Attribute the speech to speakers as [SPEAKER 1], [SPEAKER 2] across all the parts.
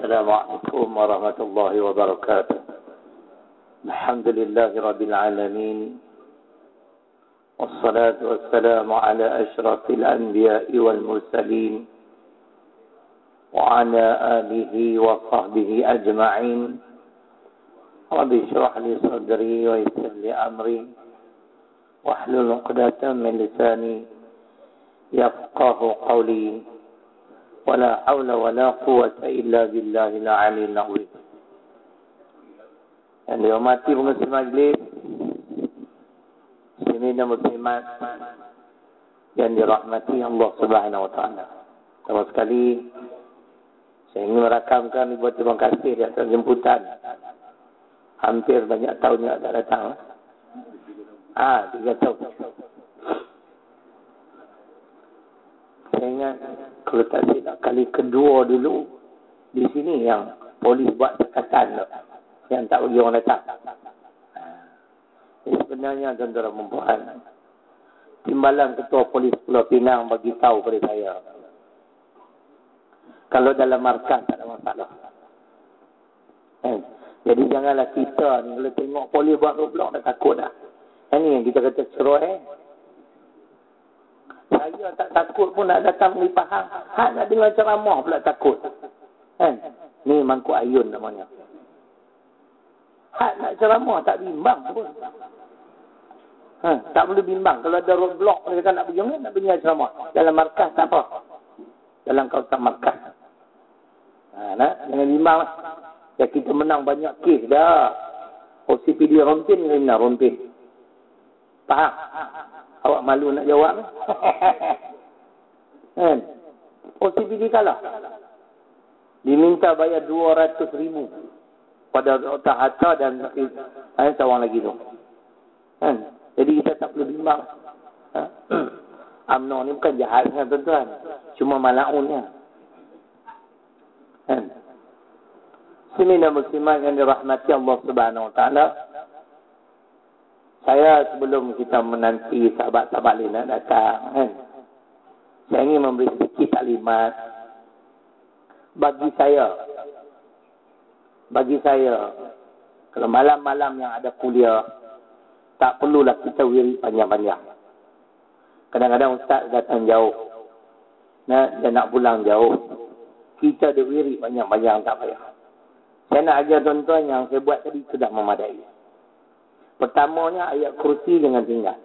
[SPEAKER 1] السلام عليكم ورحمة الله وبركاته. الحمد لله رب العالمين، والصلاة والسلام على أشرف الأنبياء والمرسلين وعلى آله وصحبه أجمعين. رب اشرح لي صدري ويسر لي أمري واحلل عقدة من لساني يفقه قولي ولا حول ولا قوة إلا بالله العلي العظيم. Yang dihormati pengurusi majlis, muslimin dan muslimat yang dirahmati Allah Subhanahu wa taala. Pertama sekali saya ingin merakamkan buat terima kasih di atas jemputan. Hampir banyak tahun yang tak datang. 3 tahun. Saya ingat kalau tak silap kali kedua dulu di sini yang polis buat sekatan yang tak bagi orang datang. Sebenarnya tuan-tuan dan puan, timbalan ketua polis Pulau Pinang bagi tahu kepada saya, kalau dalam markas tak ada masalah. Jadi janganlah kita ni kalau tengok polis buat roadblock dah takut dah. Ini yang kita kata ceroh. Saya tak takut pun nak datang di Pahang. Hak nak dengar ceramah pula takut. Ni mangkuk ayun namanya. Hak nak ceramah tak bimbang pun. Tak boleh bimbang. Kalau ada roadblock mereka nak pergi nak dengar ceramah. Dalam markas tak apa. Dalam kawasan markas. Jangan bimbang lah. Ya kita menang banyak kes dah. OCPD rompin kena rompin. Faham? Awak malu nak jawab kan? OCPD kalah. Diminta bayar 200,000 pada otak hatta dan seorang lagi tu. Kan? Jadi kita tak perlu bimbang. UMNO ni bukan jahat kan tuan-tuan. Cuma malaunnya. Kan? Muslimin dan muslimat yang dirahmati Allah Subhanahu wa taala. Saya sebelum kita menanti sahabat-sahabat lain nak datang, saya ingin memberi sedikit taklimat. Bagi saya, kalau malam-malam yang ada kuliah, tak perlulah kita wirid panjang-panjang. Kadang-kadang ustaz datang jauh, dia nak pulang jauh. Kita ada wirid panjang-panjang, tak payah. Saya nak ajar tuan-tuan yang saya buat tadi sudah memadai. Pertamanya ayat kursi jangan tinggal.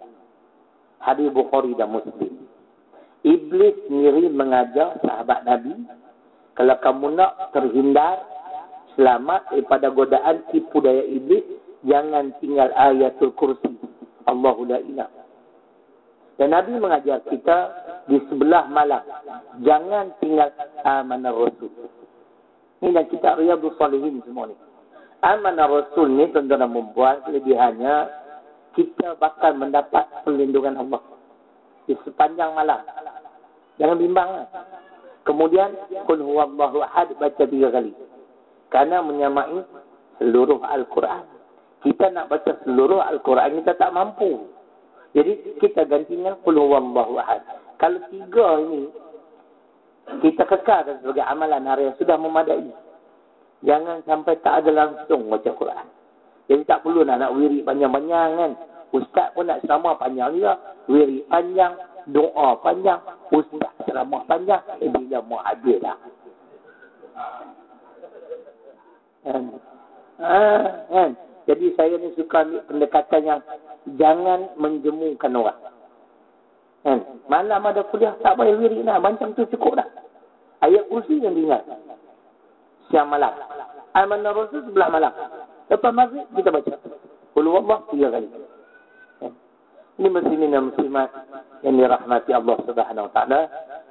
[SPEAKER 1] Hadis Bukhari dan Muslim. Iblis sendiri mengajar sahabat Nabi, kalau kamu nak terhindar, selamat daripada godaan tipu daya iblis, jangan tinggal ayatul kursi. Allahu la ilah. Dan Nabi mengajar kita di sebelah malam, jangan tinggal amanah Rasul. Ini dan kita Riyadhus Shalihin semua ni. Amanah Rasul ni tuan-tuan dan puan, kelebihannya kita bakal mendapat perlindungan Allah di sepanjang malam. Jangan bimbang. Kemudian qul huwallahu ahad baca 3 kali. Karena menyamai seluruh Al-Quran. Kita nak baca seluruh Al-Quran kita tak mampu. Jadi kita gantinya qul huwallahu ahad. Kalau 3 ini kita kekalkan sebagai amalan harian sudah memadai. Jangan sampai tak ada langsung baca Quran. Jadi tak perlu nak wirid panjang-panjang kan. Ustaz pun nak ceramah panjang juga. Wirid panjang, doa panjang, ustaz ceramah panjang. Bila mau hadir dah. Kan? Jadi saya ni suka ambil pendekatan yang jangan menjemukan orang. Kan? Malam ada kuliah tak payah wirid dah. Macam tu cukup dah. Ayat kursi yang diingat. Siang malam. Amanah Rasul sebelah malam. Lepas maghrib kita baca. Qul huwallahu 3 kali. Ini muslimin dan muslimat yang dirahmati Allah Subhanahu wa taala.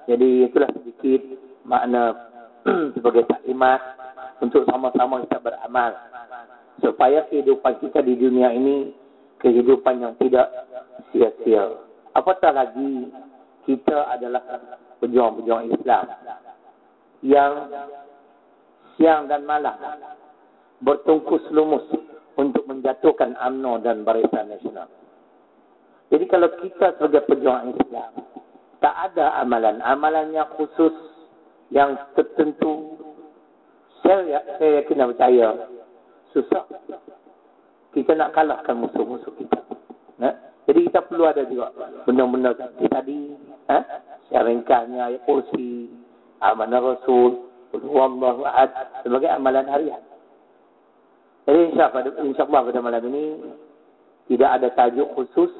[SPEAKER 1] Jadi itulah sedikit makna sebagai taklimat untuk sama-sama kita beramal supaya kehidupan kita di dunia ini kehidupan yang tidak sia-sia. Apatah lagi kita adalah pejuang-pejuang Islam yang siang dan malam bertungkus lumus untuk menjatuhkan UMNO dan Barisan Nasional. Jadi kalau kita sebagai pejuang Islam tak ada amalan yang khusus yang tertentu Saya yakin dan percaya susah kita nak kalahkan musuh-musuh kita. Jadi kita perlu ada juga benda-benda tadi, secara ringkasnya ayat kursi, amanah Rasul, Wallahu ahad sebagai amalan harian. Jadi insyaAllah pada malam ini tidak ada tajuk khusus.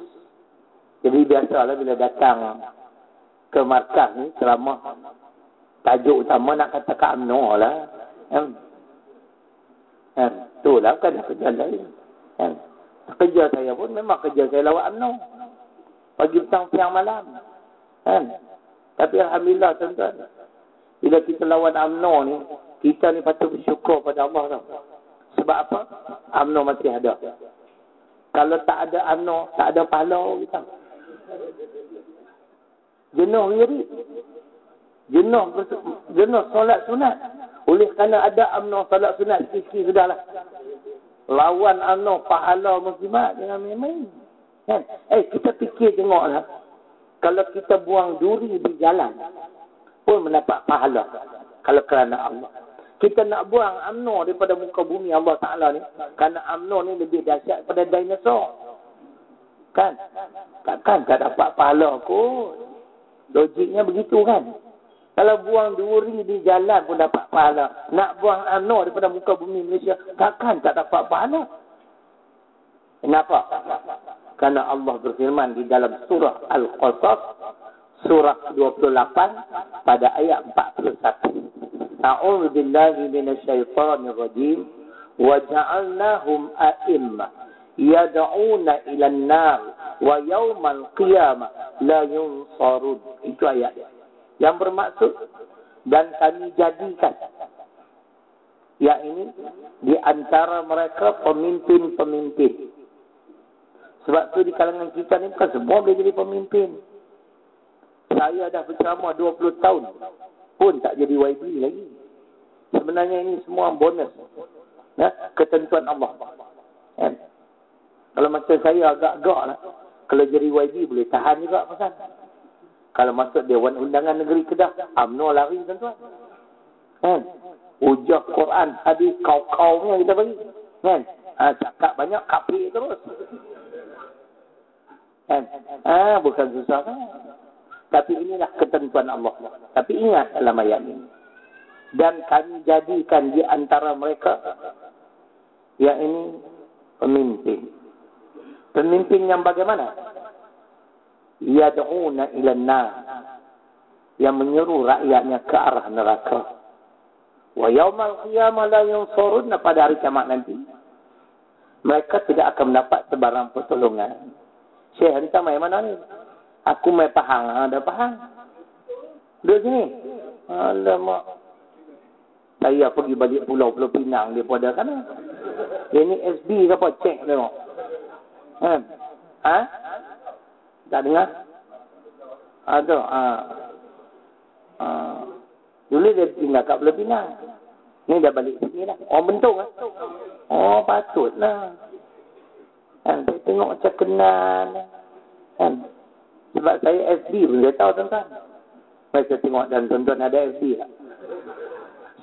[SPEAKER 1] Jadi biasalah bila datang ke markaz ni selama tajuk utama nak kata ke UMNO lah. Itulah kan kerja lain. Kerja saya pun memang kerja saya lawat UMNO. Pagi, petang, siang, malam. Tapi alhamdulillah tuan-tuan. Bila kita lawan UMNO ni, kita ni patut bersyukur pada Allah tau. Sebab apa? UMNO masih ada. Kalau tak ada UMNO, tak ada pahala kita. Jenuh diri. Jenuh solat sunat. Oleh kerana ada UMNO solat sunat sikit-sikit sudahlah. Lawan UMNO pahala muslimat jangan main-main. Kan? Kita fikir tengoklah. Kalau kita buang duri di jalan pun mendapat pahala. Kalau kerana Allah. Kita nak buang UMNO daripada muka bumi Allah Ta'ala ni. Kerana UMNO ni lebih dahsyat daripada dinosaur. Kan? Takkan tak dapat pahala kot. Logiknya begitu kan? Kalau buang duri di jalan pun dapat pahala. Nak buang UMNO daripada muka bumi Malaysia, takkan tak dapat pahala. Kenapa? Kerana Allah berfirman di dalam surah Al-Qasas, surah 28 pada ayat 41. A'udzu billahi minasyaitonir rajim wa ja'alnahum a'immah yad'una ila an-nar wa yaumal qiyamah la yunsarun. Itu ayat yang bermaksud dan kami jadikan yang ini di antara mereka pemimpin-pemimpin. Sebab tu di kalangan kita ni bukan semua boleh jadi pemimpin. Saya dah berceramah 20 tahun pun tak jadi YB lagi. Sebenarnya ini semua bonus. Ketentuan Allah. Kalau macam saya agak-agak lah. Kalau jadi YB boleh tahan juga pasal. Kalau masuk Dewan Undangan Negeri Kedah, UMNO lari tuan-tuan. Hujah Quran, hadis kau-kaunya kita bagi. Cakap banyak, kafir terus. Bukan susah kan? Tapi inilah ketentuan Allah. Tapi ingat dalam ayat ini. Dan kami jadikan di antara mereka yang ini pemimpin. Pemimpin yang bagaimana? Yad'una ila an-nar. Yang menyeru rakyatnya ke arah neraka. Wa yaumal qiyamah la yunsurun. Pada hari kiamat nanti, mereka tidak akan mendapat sebarang pertolongan. Syekh, entah main mana ni? Aku main Pahang. Ada Pahang. Duduk sini. Alamak. Saya pergi balik Pulau Pinang daripada sana. Ini SB ke apa? Cek tengok. Tak dengar? Ada. Dulu dia tinggal kat Pulau Pinang. Ni dah balik sini lah. Oh, bentuk lah. Oh, patutlah. Saya tengok macam kenal. Sebab saya FB pun dia tahu tuan-tuan. Saya tengok dan tuan-tuan ada FB tak?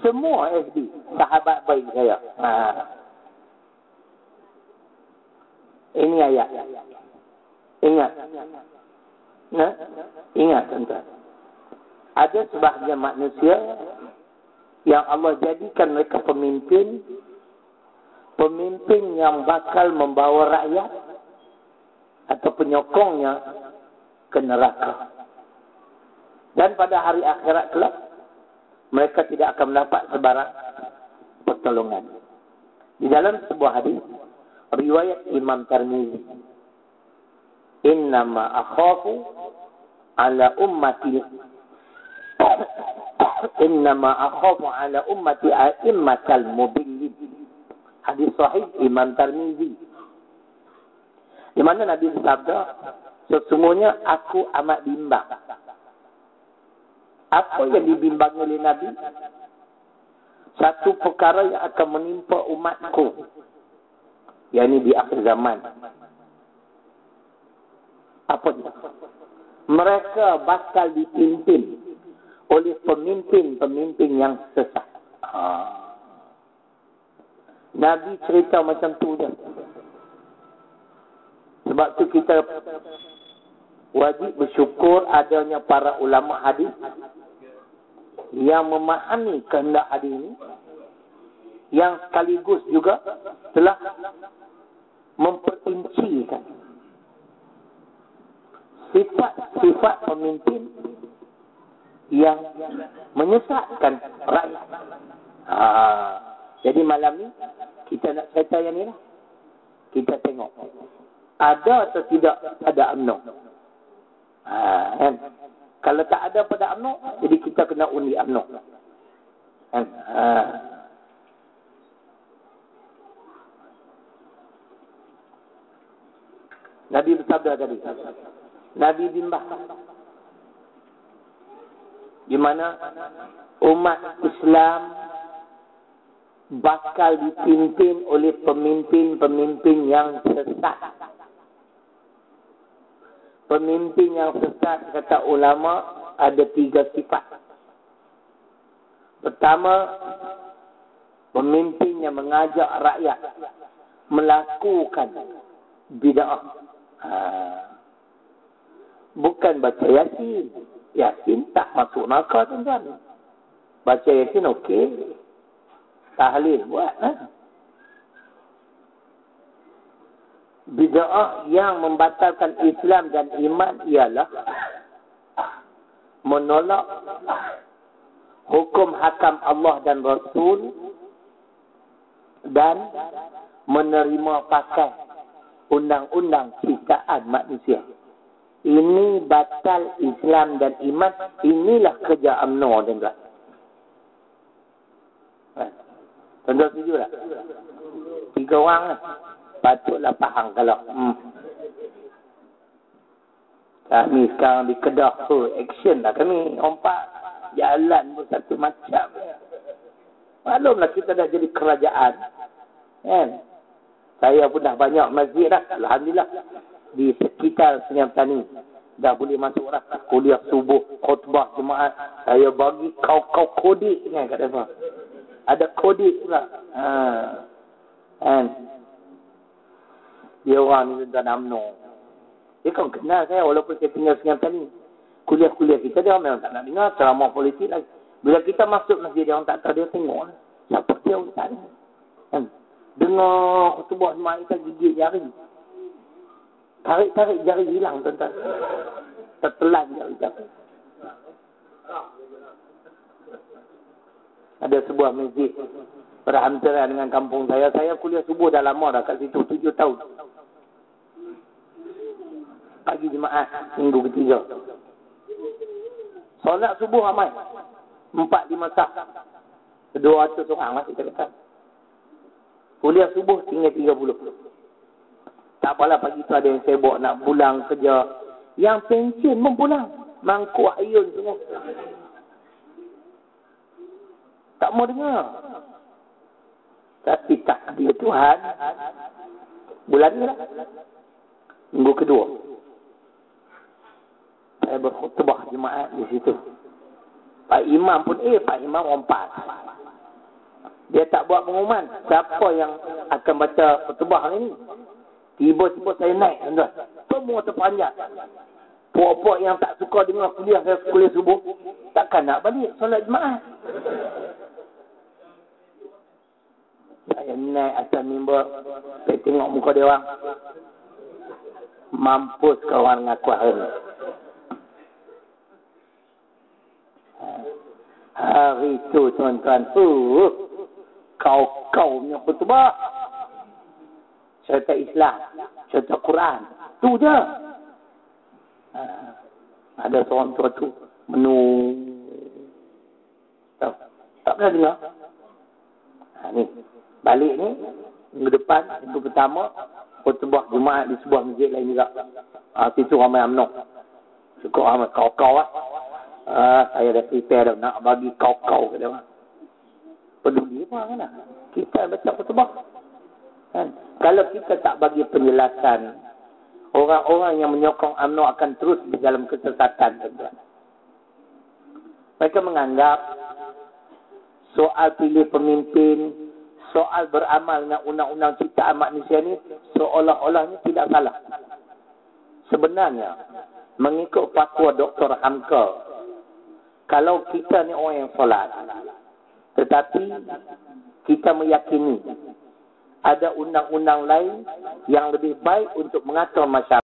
[SPEAKER 1] Semua FB. Sahabat baik saya. Ini ayat. Ingat. Ingat tuan-tuan. Ada sebahagian manusia yang Allah jadikan mereka pemimpin. Pemimpin yang bakal membawa rakyat atau penyokongnya ke neraka. Dan pada hari akhirat kelak, mereka tidak akan mendapat sebarang pertolongan. Di dalam sebuah hadis, riwayat Imam Tirmizi, "Innama akhafu ala ummati innama akhafu ala ummati a'immatal mudillin." Hadis sahih Imam Tirmizi. Di mana Nabi bersabda, sesungguhnya aku amat bimbang. Apa yang dibimbangi oleh Nabi? Satu perkara yang akan menimpa umatku, yakni di akhir zaman. Apa itu? Mereka bakal dipimpin oleh pemimpin-pemimpin yang sesat. Nabi cerita macam tu je. Sebab tu kita wajib bersyukur adanya para ulama hadis yang memahami kehendak hadis ini, yang sekaligus juga telah memperincikan sifat-sifat pemimpin yang menyesatkan rakyat. Jadi malam ni kita nak cerita yang ni lah. Kita tengok ada atau tidak pada UMNO. Kan? Kalau tak ada pada UMNO, jadi kita kena undi UMNO. Kan? Nabi bersabda tadi. Nabi bimbang. Di mana umat Islam bakal dipimpin oleh pemimpin-pemimpin yang sesat. Pemimpin yang sesat, kata ulama, ada 3 sifat. Pertama, pemimpin yang mengajak rakyat melakukan bid'ah. Bukan baca Yasin. Yasin tak masuk neraka, tuan-tuan. Baca Yasin okey. Tahlil buat. Bid'ah yang membatalkan Islam dan iman ialah menolak hukum hakam Allah dan Rasul dan menerima pakai undang-undang ciptaan manusia. Ini batal Islam dan iman. Inilah kerja UMNO, tuan-tuan. Tuan-tuan setuju tak? 3 orang lah. Patutlah faham kalau kami sekarang di Kedah tu action lah kami. Ompak jalan pun satu macam. Maklumlah kita dah jadi kerajaan. Kan? Saya pun dah banyak masjid dah. Alhamdulillah. Di sekitar Senyap Tani. Dah boleh masuk dah. Kuliah subuh, khutbah jemaat. Saya bagi kau kodik kan kat depan. Ada kodik pula. Kan? Dia orang ni tuan UMNO. Dia kan kenal saya walaupun saya tinggal Senyap Tani. Kuliah-kuliah kita dia memang tak nak dengar ceramah politik lagi. Bila kita masuk masjid dia orang tak tahu, dia tengok. Siapa dia ustaz ni? Kan? Dengar khutbah jemaat kita gigit jari. Tarik-tarik jari hilang, tuan-tuan. Tertelan jari-jari. Ada sebuah masjid berhantaran dengan kampung saya. Saya kuliah subuh dah lama dah kat situ. 7 tahun. Pagi jemaat minggu ketiga. Solat subuh ramai. 4-5 sah. 200 orang masih terdekat. Kuliah subuh tinggal 30. Tak apalah pagi tu ada yang sibuk nak pulang kerja. Yang pension pun pulang. Mangkuk ayun semua. Tak mau dengar. Tapi takdir Tuhan. Bulan ni lah. Minggu kedua. Saya berkhutbah jemaat di situ. Pak Imam pun Pak Imam rompat. Dia tak buat pengumuman. Siapa yang akan baca khutbah hari ni? Tiba-tiba saya naik, tuan-tuan. Semua terpanjat. Puak-puak yang tak suka dengar kuliah subuh, takkan nak balik solat jemaah. Saya naik atas mimbar. Saya tengok muka dia orang. Mampus kawan ngaku hari ni. Hari tu, tuan-tuan. Kau punya khutbah. Cerita Islam, cerita Quran. Tu je. Ada seorang tua tu menung. Tak pernah dengar. Ni. Balik ni. Minggu depan. Itu pertama. Khutbah jemaat di sebuah masjid lain juga. Situ ramai UMNO. Cukup ramai kau-kau lah. Saya dah prepare dah nak bagi kau-kau ke dia. Peduli apa kan? Kita baca khutbah. Kan? Kalau kita tak bagi penjelasan, orang-orang yang menyokong UMNO akan terus di dalam kesesatan. Mereka menganggap soal pilih pemimpin, soal beramal dengan undang-undang ciptaan manusia ni seolah-olahnya tidak salah. Sebenarnya, mengikut fatwa Dr. Hamka, kalau kita ni orang yang solat, tetapi kita meyakini ada undang-undang lain yang lebih baik untuk mengatur masyarakat,